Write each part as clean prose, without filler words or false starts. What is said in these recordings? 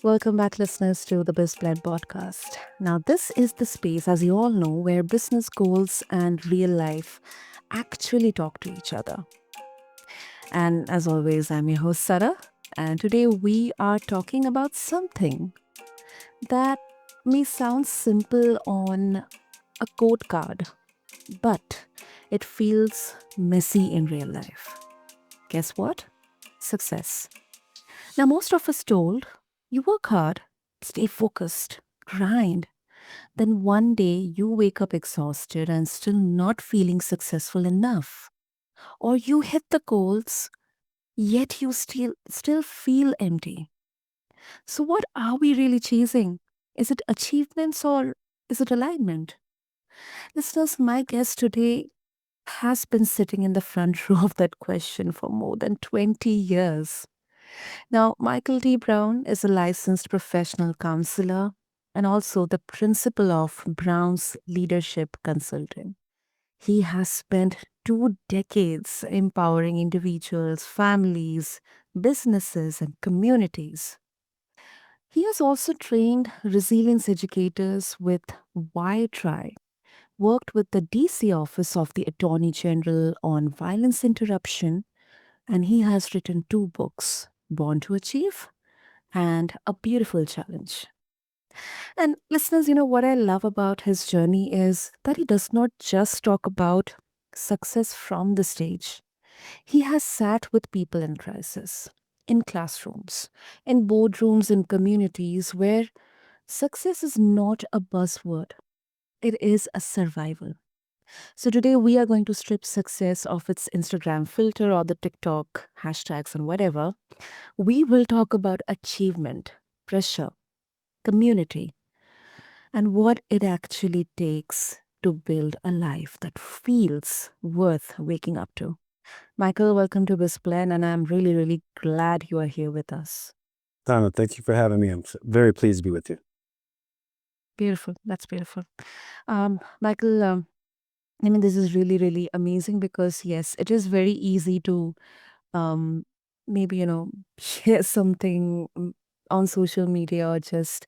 Welcome back, listeners, to the BizPlan podcast. Now, this is the space, as you all know, where business goals and real life actually talk to each other. And as always, I'm your host, Sarah. And today we are talking about something that may sound simple on a code card, but it feels messy in real life. Guess what? Success. Now, most of us told you work hard, stay focused, grind. Then one day you wake up exhausted and still not feeling successful enough. Or you hit the goals, yet you still feel empty. So, what are we really chasing? Is it achievements or is it alignment? Listeners, my guest today has been sitting in the front row of that question for more than 20 years. Now, Michael T. Brown is a licensed professional counselor and also the principal of Brown's Leadership Consulting. He has spent 2 decades empowering individuals, families, businesses, and communities. He has also trained resilience educators with Why Try, worked with the DC Office of the Attorney General on violence interruption, and he has written 2 books, Born to Achieve and A Beautiful Challenge. And listeners, what I love about his journey is that he does not just talk about success from the stage. He has sat with people in crisis, in classrooms, in boardrooms, in communities where success is not a buzzword, it is a survival. So today we are going to strip success of its Instagram filter or the TikTok hashtags and whatever. We will talk about achievement, pressure, community, and what it actually takes to build a life that feels worth waking up to. Michael, welcome to this plan, and I'm really, really glad you are here with us. Donna, thank you for having me. I'm very pleased to be with you. Beautiful. That's beautiful. Michael, this is really, really amazing because, yes, it is very easy to um, maybe, share something on social media or just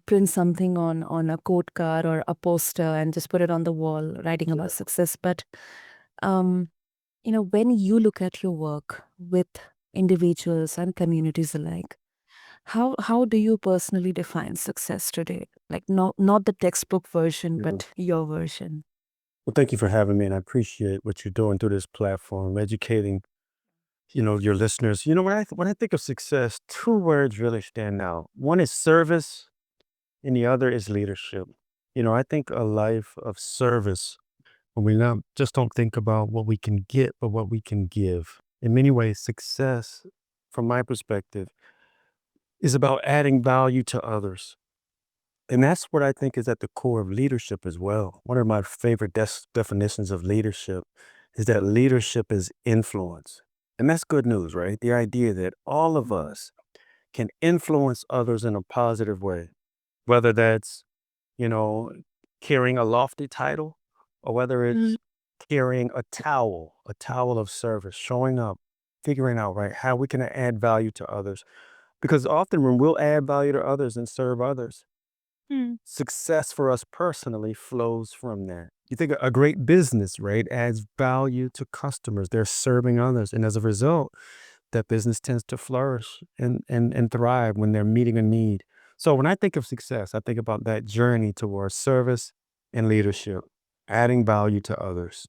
print something on a quote card or a poster and just put it on the wall writing about success. But um, when you look at your work with individuals and communities alike, how do you personally define success today? Like not the textbook version, Yeah. but your version. Well, thank you for having me, and I appreciate what you're doing through this platform, educating, your listeners. When I think of success, 2 words really stand out. One is service, and the other is leadership. I think a life of service when we not just don't think about what we can get, but what we can give. In many ways, success, from my perspective, is about adding value to others. And that's what I think is at the core of leadership as well. One of my favorite definitions of leadership is that leadership is influence. And that's good news, right? The idea that all of us can influence others in a positive way, whether that's, you know, carrying a lofty title or whether it's carrying a towel of service, showing up, figuring out, right, how we can add value to others. Because often when we'll add value to others and serve others, Mm. success for us personally flows from that. You think a great business, right, adds value to customers. They're serving others. And as a result, that business tends to flourish and thrive when they're meeting a need. So when I think of success, I think about that journey towards service and leadership, adding value to others.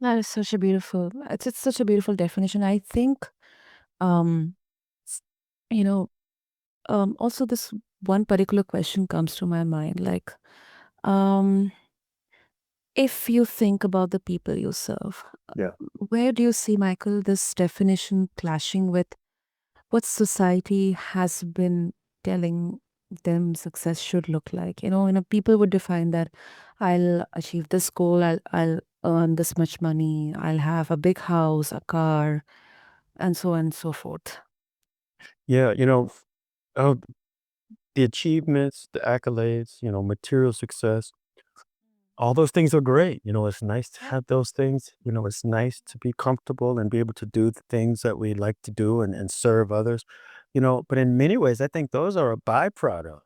That is such a beautiful. It's such a beautiful definition. I think, um, you know, also this one particular question comes to my mind. Like, um, if you think about the people you serve, Yeah. where do you see, Michael, this definition clashing with what society has been telling them success should look like? People would define that I'll achieve this goal, I'll earn this much money, I'll have a big house, a car, and so on and so forth. Yeah. Uh, the achievements, the accolades, material success, all those things are great. It's nice to have those things. It's nice to be comfortable and be able to do the things that we like to do and serve others. But in many ways, I think those are a byproduct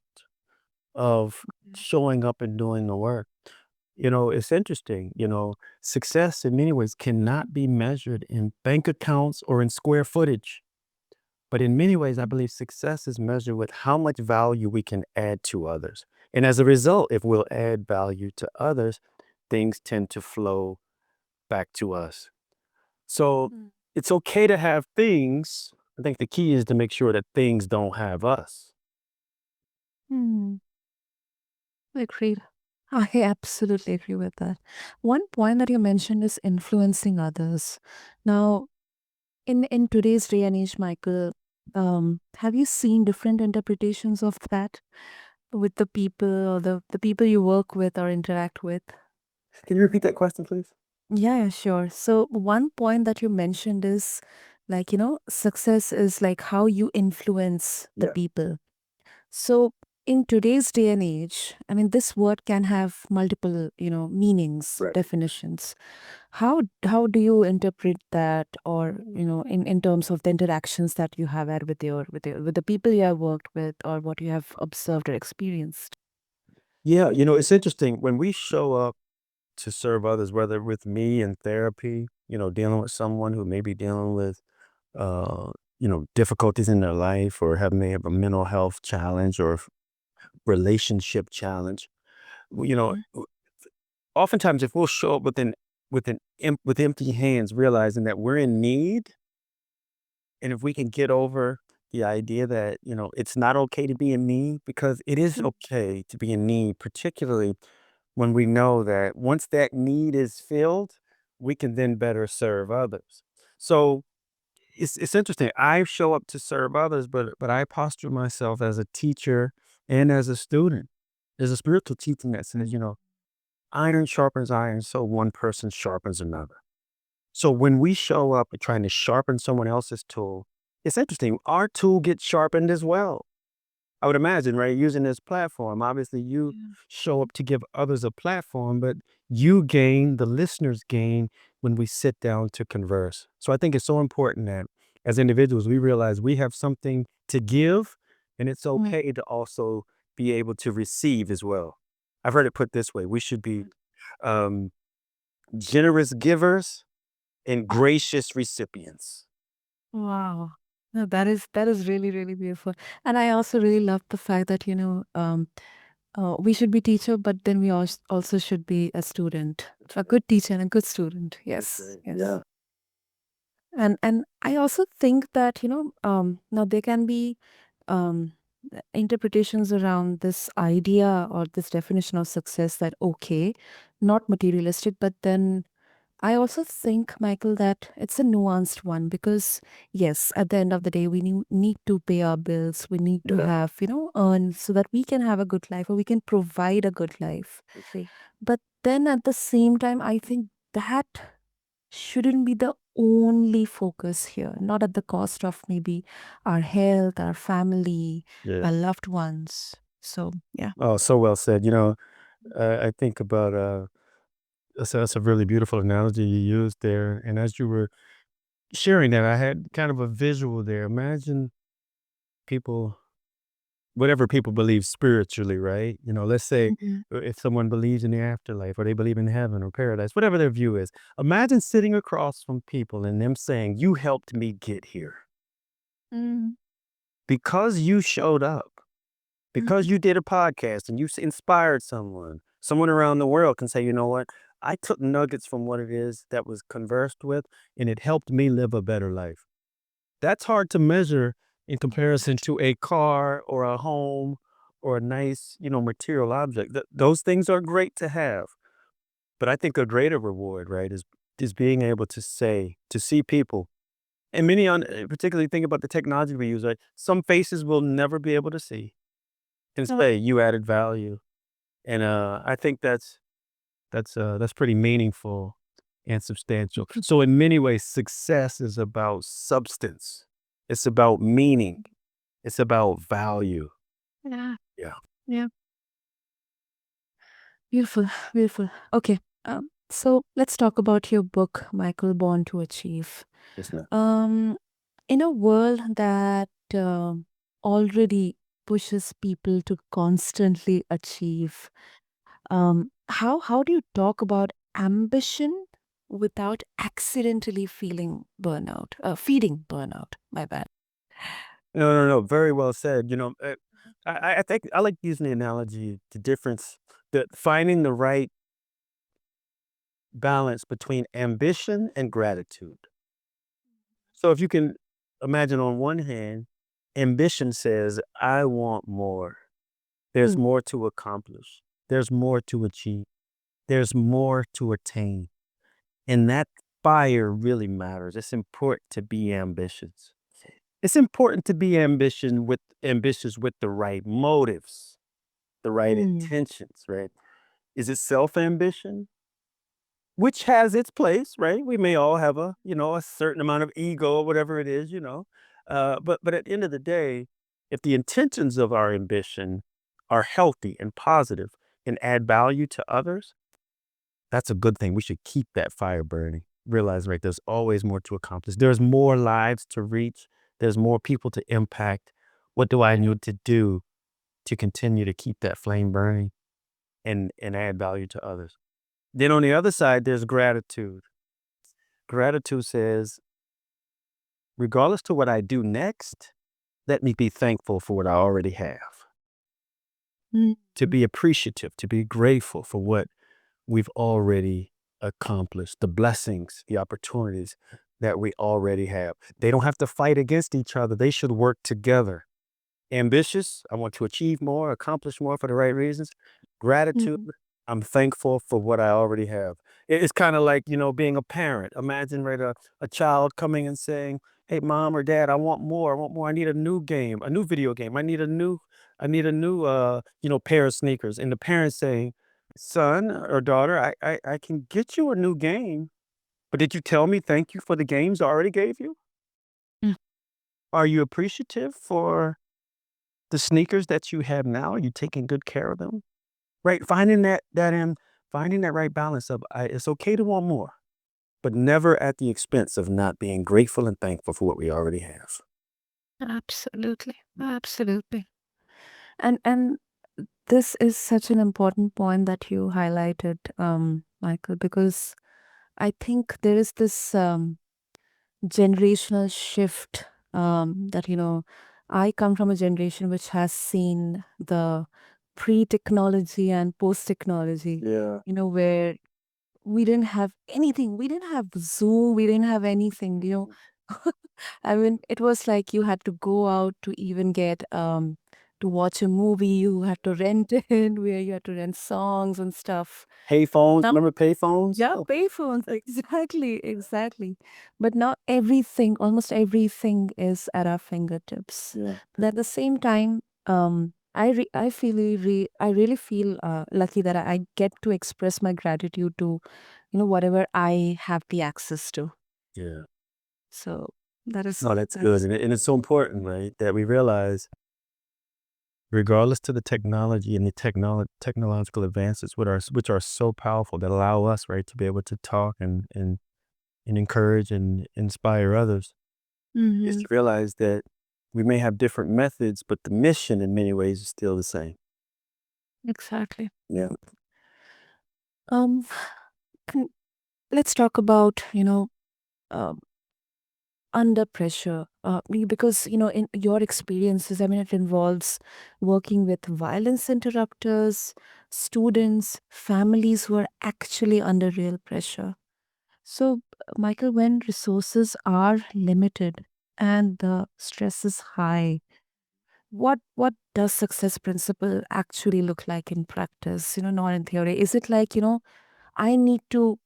of showing up and doing the work. It's interesting, success in many ways cannot be measured in bank accounts or in square footage. But in many ways, I believe success is measured with how much value we can add to others. And as a result, if we'll add value to others, things tend to flow back to us. So Mm. it's okay to have things. I think the key is to make sure that things don't have us. Hmm. Agreed. I absolutely agree with that. One point that you mentioned is influencing others. Now, in today's day and age, Michael, have you seen different interpretations of that with the people or the people you work with or interact with? Can you repeat that question, please? Yeah, yeah, sure. So one point that you mentioned is like, success is like how you influence the Yeah. people. So in today's day and age, I mean, this word can have multiple, meanings, Right. definitions. How do you interpret that, or in terms of the interactions that you have had with the people you have worked with, or what you have observed or experienced? Yeah, it's interesting when we show up to serve others, whether with me in therapy, dealing with someone who may be dealing with, difficulties in their life or may have a mental health challenge or relationship challenge. You know, Mhm. oftentimes if we'll show up with empty hands, realizing that we're in need, and if we can get over the idea that it's not okay to be in need, because it is okay to be in need, particularly when we know that once that need is filled, we can then better serve others. So it's interesting. I show up to serve others, but I posture myself as a teacher and as a student. There's a spiritual teaching that says, iron sharpens iron, so one person sharpens another. So when we show up trying to sharpen someone else's tool, it's interesting. Our tool gets sharpened as well. I would imagine, right? Using this platform, obviously you Yeah. show up to give others a platform, but you gain, the listeners gain when we sit down to converse. So I think it's so important that as individuals, we realize we have something to give, and it's Mm. okay to also be able to receive as well. I've heard it put this way: we should be um, generous givers and gracious recipients. Wow. No, that is really, really beautiful. And I also really love the fact that, we should be teacher, but then we also should be a student, a good teacher and a good student. That's Yes, great. yes. Yeah. And I also think that, now there can be um, interpretations around this idea or this definition of success that, okay, not materialistic, but then I also think, Michael, that it's a nuanced one because, yes, at the end of the day, we need to pay our bills. We need to Yeah. have, earn so that we can have a good life or we can provide a good life. Okay. But then at the same time, I think that shouldn't be the only focus here, not at the cost of maybe our health, our family, Yeah. our loved ones. So, yeah. Oh, so well said. I think about that's a really beautiful analogy you used there. And as you were sharing that, I had kind of a visual there. Imagine people, whatever people believe spiritually, right? Let's say Mhm. if someone believes in the afterlife or they believe in heaven or paradise, whatever their view is. Imagine sitting across from people and them saying, "You helped me get here Mm, because you showed up." Because mhm. you did a podcast and inspired someone around the world can say, "You know what? I took nuggets from what it is that was conversed with, and it helped me live a better life." That's hard to measure in comparison to a car or a home or a nice, material object. Those things are great to have. But I think a greater reward, right, is being able to see people. And many particularly think about the technology we use, right? Some faces we'll never be able to see can say you added value. And, I think that's pretty meaningful and substantial. So in many ways, success is about substance. It's about meaning. It's about value. Yeah. Yeah. Yeah. Beautiful, beautiful. Okay. So let's talk about your book, Michael, Born to Achieve. Yes, ma'am. Um, in a world that already pushes people to constantly achieve, how do you talk about ambition without accidentally feeling burnout? Feeding burnout. My bad. No, no, no. Very well said. I think I like using the analogy, the difference, the finding the right balance between ambition and gratitude. So if you can imagine on one hand, ambition says, I want more. There's Mm, more to accomplish. There's more to achieve. There's more to attain. And that fire really matters. It's important to be ambitious. It's important to be ambitious with the right motives, the right mm, intentions, right? Is it self-ambition? Which has its place, right? We may all have a certain amount of ego or whatever it is. But at the end of the day, if the intentions of our ambition are healthy and positive and add value to others, that's a good thing. We should keep that fire burning. Realize, right, there's always more to accomplish. There's more lives to reach. There's more people to impact. What do I need to do to continue to keep that flame burning and add value to others? Then on the other side, there's gratitude. Gratitude says, regardless to what I do next, let me be thankful for what I already have. mm, To be appreciative, to be grateful for what we've already accomplished, the blessings, the opportunities that we already have. They don't have to fight against each other. They should work together. Ambitious, I want to achieve more, accomplish more for the right reasons. Gratitude, mm, I'm thankful for what I already have. It's kind of like, being a parent. Imagine, right, a child coming and saying, hey, mom or dad, I want more. I want more. I need a new game, a new video game. I need a new pair of sneakers. And the parent saying, son or daughter, I can get you a new game, but did you tell me thank you for the games I already gave you? mm. Are you appreciative for the sneakers that you have now? Are you taking good care of them? Right, finding that right balance of, it's okay to want more, but never at the expense of not being grateful and thankful for what we already have. Absolutely, absolutely. And this is such an important point that you highlighted, Michael, because I think there is this generational shift that, I come from a generation which has seen the pre-technology and post-technology, Yeah. where we didn't have anything. We didn't have Zoom. We didn't have anything. I mean, it was like you had to go out to even get to watch a movie. You had to rent it, where you had to rent songs and stuff. Payphones, Now, remember payphones? yeah, Oh, payphones, exactly, exactly. But now everything, almost everything, is at our fingertips. yeah. But at the same time, I really feel lucky that I get to express my gratitude to whatever I have the access to. Yeah. So that is No, that's good, that's. and it's so important, right, that we realize regardless to the technology and the technological advances which are so powerful that allow us, right, to be able to talk and encourage and inspire others, is Mhm. to realize that we may have different methods, but the mission in many ways is still the same. Exactly. Yeah. Um, can, let's talk about uh, under pressure, because in your experiences, I mean, it involves working with violence interrupters, students, families who are actually under real pressure. So, Michael, when resources are limited and the stress is high, what does success principle actually look like in practice, not in theory? Is it like, I need to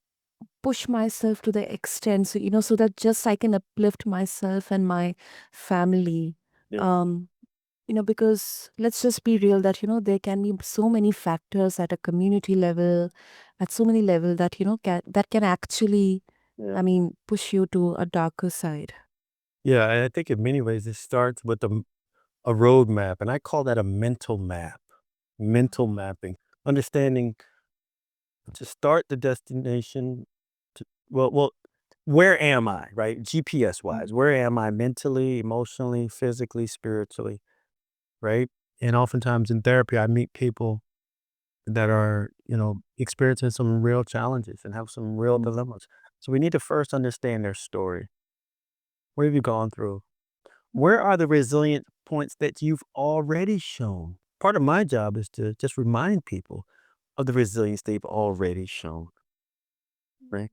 push myself to the extent, so that just I can uplift myself and my family? Yeah. um because let's just be real that there can be so many factors at a community level, at so many level, that that can actually, Yeah. I mean, push you to a darker side. Yeah, and I think in many ways it starts with a roadmap, and I call that a mental map, mental mapping, understanding. to start the destination to well, where am I, right? GPS Mm. wise, where am I mentally, emotionally, physically, spiritually, right? And oftentimes in therapy, I meet people that are, experiencing some real challenges and have some real dilemmas. So we need to first understand their story. What have you gone through? Where are the resilient points that you've already shown? Part of my job is to just remind people of the resilience they've already shown, right?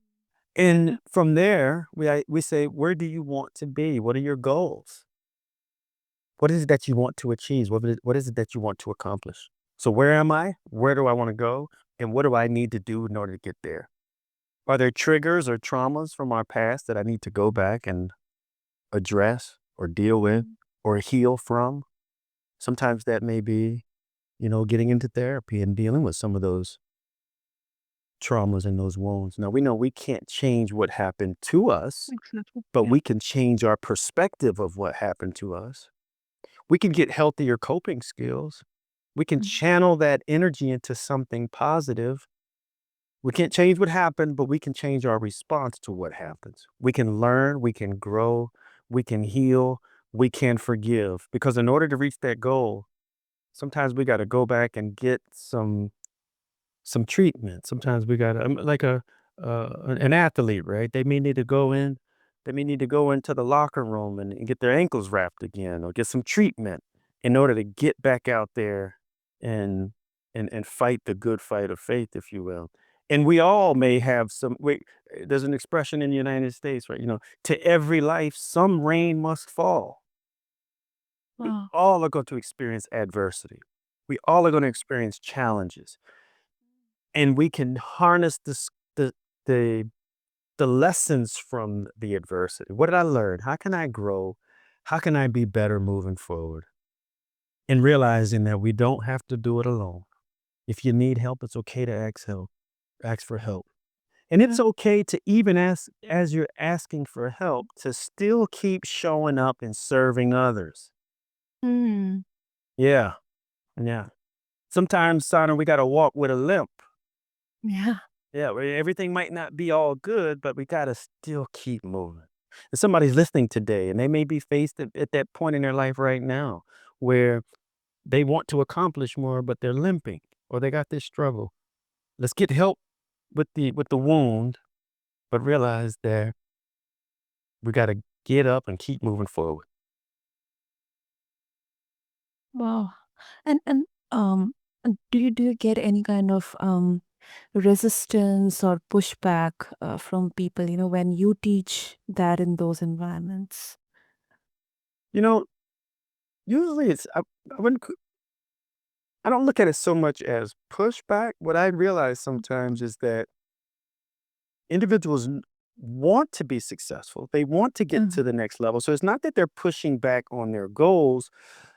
And Yeah. from there, we say, where do you want to be? What are your goals? What is it that you want to achieve? What is it that you want to accomplish? So where am I? Where do I want to go? And what do I need to do in order to get there? Are there triggers or traumas from our past that I need to go back and address or deal with Mm. or heal from? Sometimes that may be, getting into therapy and dealing with some of those traumas and those wounds. Now, we know we can't change what happened to us, Exactly. but Yeah. we can change our perspective of what happened to us. We can get healthier coping skills. We can Mhm. channel that energy into something positive. We can't change what happened, but we can change our response to what happens. We can learn, we can grow, we can heal, we can forgive. Because in order to reach that goal, sometimes we got to go back and get some treatment. Sometimes we got to, like an athlete, right? They may need to go into the locker room and get their ankles wrapped again or get some treatment in order to get back out there and and fight the good fight of faith, if you will. And we all may have some there's an expression in the United States, right? To every life, some rain must fall. We Wow. all are going to experience adversity. We all are going to experience challenges. And we can harness the the lessons from the adversity. What did I learn? How can I grow? How can I be better moving forward? And realizing that we don't have to do it alone. If you need help, it's okay to ask for help. And it's Yeah. okay to even ask as you're asking for help to still keep showing up and serving others. Mm. Yeah. Yeah. Sometimes, Sana, we got to walk with a limp. Yeah. Yeah, where everything might not be all good, but we gotta still keep moving. And somebody's listening today, and they may be faced at that point in their life right now where they want to accomplish more, but they're limping or they got this struggle. Let's get help with the wound, but realize that we gotta get up and keep moving forward. Wow. And do you get any kind of resistance or pushback from people, when you teach that in those environments? You know, usually I wouldn't I don't look at it so much as pushback. What I realize sometimes is that individuals want to be successful. They want to get to Mhm. the next level. So it's not that they're pushing back on their goals.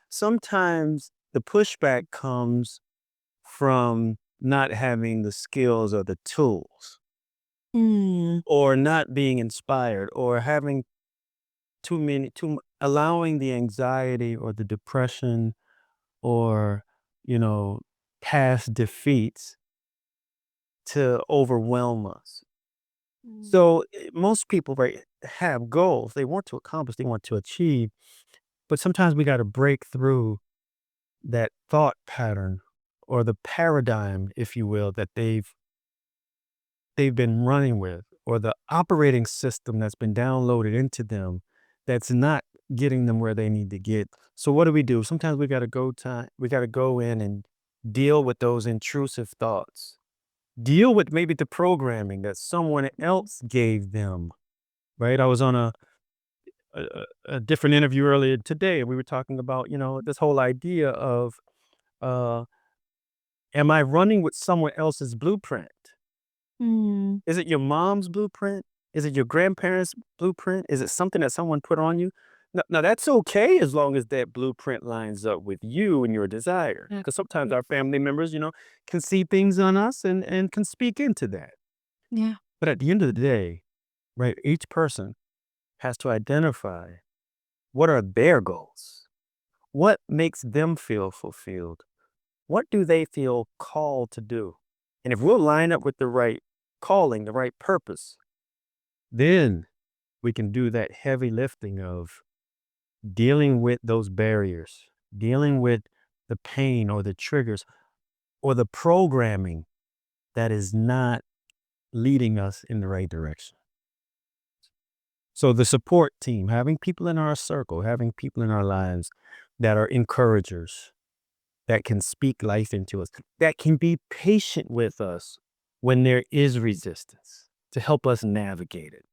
Sometimes the pushback comes from not having the skills or the tools Mm. or not being inspired or having allowing the anxiety or the depression or, you know, past defeats to overwhelm us. Mm. So most people, right, have goals they want to accomplish, they want to achieve, but sometimes we got to break through that thought pattern or the paradigm, if you will, that they've been running with, or the operating system that's been downloaded into them that's not getting them where they need to get. So what do we do? Sometimes we got to go in and deal with those intrusive thoughts. Deal with maybe the programming that someone else gave them, right? I was on a different interview earlier today, and we were talking about, this whole idea of, uh, am I running with someone else's blueprint? Mm. Is it your mom's blueprint? Is it your grandparents' blueprint? Is it something that someone put on you? Now that's okay as long as that blueprint lines up with you and your desire. Because Exactly. sometimes Yeah. our family members, can see things on us and can speak into that. Yeah. But at the end of the day, right, each person has to identify what are their goals? What makes them feel fulfilled? What do they feel called to do? And if we'll line up with the right calling, the right purpose, then we can do that heavy lifting of dealing with those barriers, dealing with the pain or the triggers or the programming that is not leading us in the right direction. So the support team, having people in our circle, having people in our lives that are encouragers, that can speak life into us, that can be patient with us when there is resistance to help us navigate it.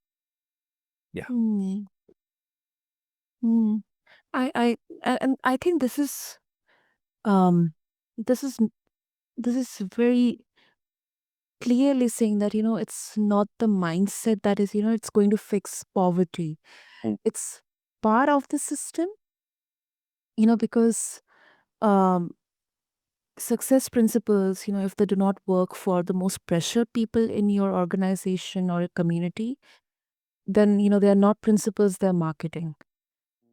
Yeah. Mm, mm. And I think um this is this is very clearly saying that, it's not the mindset that is, it's going to fix poverty. Mm. It's part of the system, because um success principles, if they do not work for the most pressured people in your organization or community, then, they are not principles, they're marketing.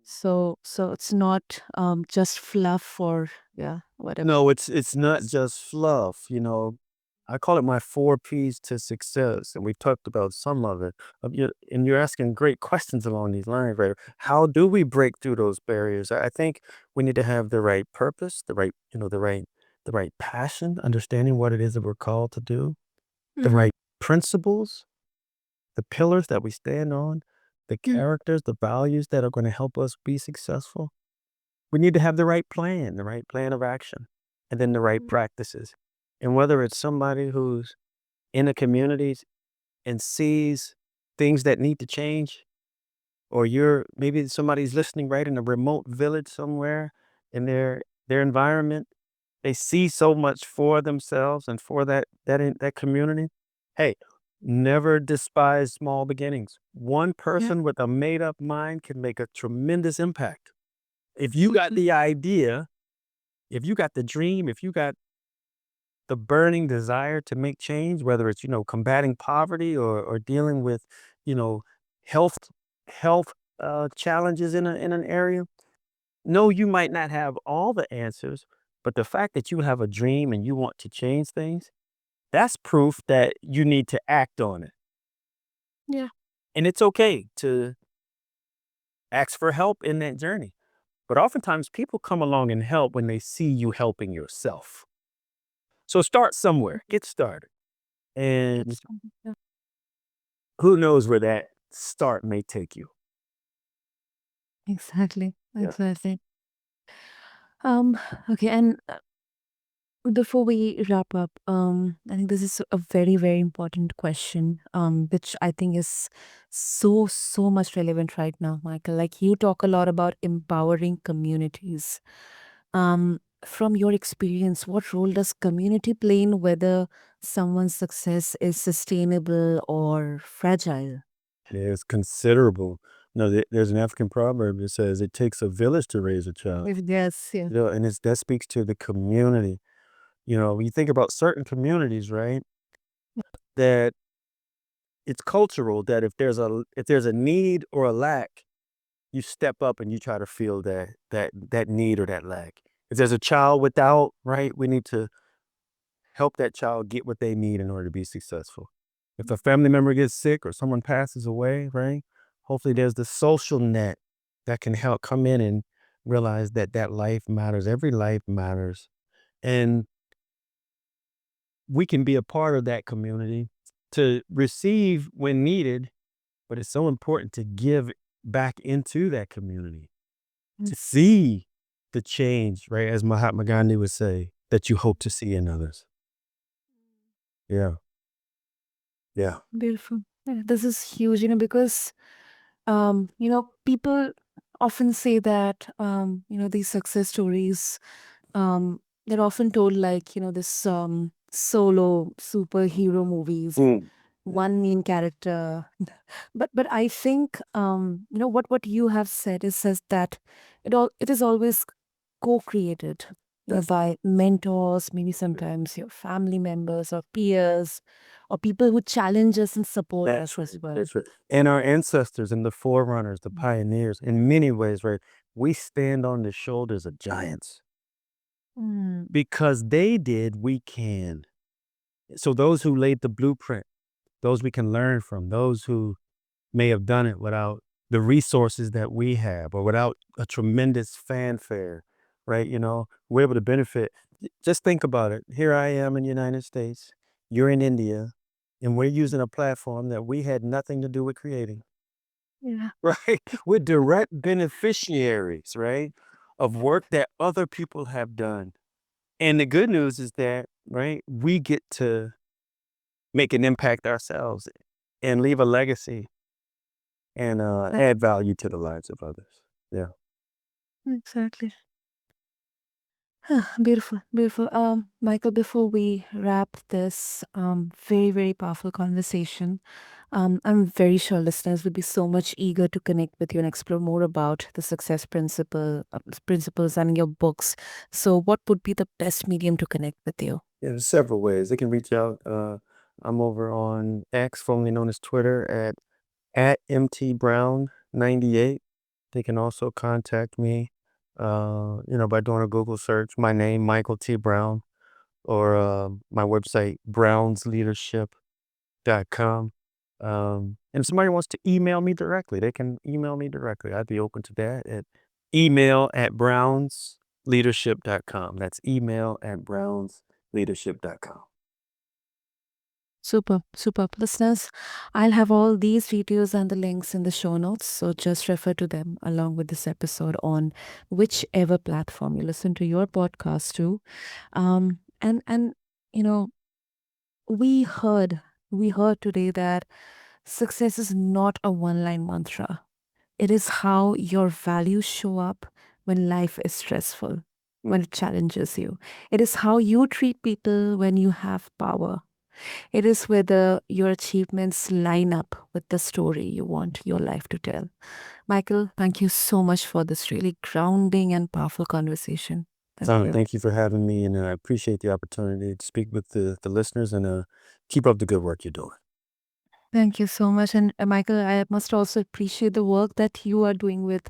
So it's not just fluff or, yeah, whatever. No, it's not just fluff, you know. I call it my 4 Ps to success, and we talked about some of it. And you're asking great questions along these lines, right? How do we break through those barriers? I think we need to have the right purpose, the right, the right passion, understanding what it is that we're called to do, the Mm-hmm. right principles, the pillars that we stand on, the characters, the values that are going to help us be successful. We need to have the right plan of action, and then the right Mm-hmm. practices. And whether it's somebody who's in a community and sees things that need to change, or maybe somebody's listening right in a remote village somewhere in their environment, they see so much for themselves and for that community. Hey, never despise small beginnings. One Yeah. person with a made up mind can make a tremendous impact. If you got Mhm. the idea, if you got the dream, if you got the burning desire to make change, whether it's, combating poverty or dealing with, you know, health health challenges in an area. No, you might not have all the answers, but the fact that you have a dream and you want to change things, that's proof that you need to act on it. Yeah. And it's okay to ask for help in that journey. But oftentimes people come along and help when they see you helping yourself. So start somewhere, Mhm. get started. And It's yeah. who knows where that start may take you. Exactly. Yeah. Exactly. Um, okay, and before we wrap up, I think this is a very, very important question, which I think is so much relevant right now, Michael. Like, you talk a lot about empowering communities. From your experience, what role does community play in whether someone's success is sustainable or fragile? It is considerable. No, there's an African proverb that says it takes a village to raise a child. Yes, yeah. And that speaks to the community. When you think about certain communities, right, that it's cultural that if there's a need or a lack, you step up and you try to fill that need or that lack. If there's a child without, right, we need to help that child get what they need in order to be successful. If a family member gets sick or someone passes away, right? Hopefully there's the social net that can help come in and realize that that life matters. Every life matters. And we can be a part of that community to receive when needed, but it's so important to give back into that community to see the change, right? As Mahatma Gandhi would say, that you hope to see in others. Yeah. Yeah. Beautiful. Yeah, this is huge, because people often say that these success stories, they're often told like, this solo superhero movies, Mm. one main character. But I think what you have said is says that it is always co-created, That's by mentors, maybe sometimes your family members or peers, or people who challenge us and support That's us right. as well. That's right. And our ancestors and the forerunners, the pioneers, in many ways, right? We stand on the shoulders of giants Mm, because they did, we can. So those who laid the blueprint, those we can learn from, those who may have done it without the resources that we have or without a tremendous fanfare, right? We're able to benefit. Just think about it. Here I am in the United States, you're in India, and we're using a platform that we had nothing to do with creating, Yeah. right? We're direct beneficiaries, right, of work that other people have done. And the good news is that, right, we get to make an impact ourselves and leave a legacy and That- add value to the lives of others. Yeah. Exactly. Beautiful, beautiful. Michael, before we wrap this very, very powerful conversation, I'm very sure listeners would be so much eager to connect with you and explore more about the success principles and your books. So, what would be the best medium to connect with you? Yeah, there's several ways they can reach out. I'm over on X, formerly known as Twitter, at mtbrown98. They can also contact me, by doing a Google search, my name, Michael T. Brown, or my website, brownsleadership.com. And if somebody wants to email me directly, they can email me directly. I'd be open to that at email@brownsleadership.com. That's email@brownsleadership.com. Super, super. Listeners, I'll have all these videos and the links in the show notes. So just refer to them along with this episode on whichever platform you listen to your podcast to. And you know, we heard we heard today that success is not a one-line mantra. It is how your values show up when life is stressful, when it challenges you. It is how you treat people when you have power. It is whether your achievements line up with the story you want your life to tell. Michael, thank you so much for this really grounding and powerful conversation. Thank So you. thank you for having me, and I appreciate the opportunity to speak with the listeners and keep up the good work you're doing. Thank you so much. And Michael, I must also appreciate the work that you are doing with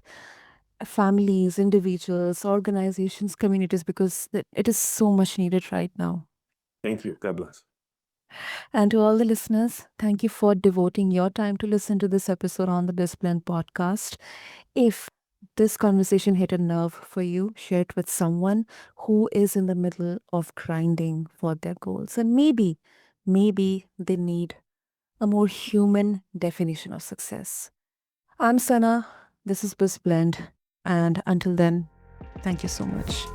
families, individuals, organizations, communities, because it is so much needed right now. Thank you. God bless. And to all the listeners, thank you for devoting your time to listen to this episode on the Discipline Podcast. If this conversation hit a nerve for you, share it with someone who is in the middle of grinding for their goals. And maybe they need a more human definition of success. I'm Sana. This is Biz Blend. And until then, thank you so much.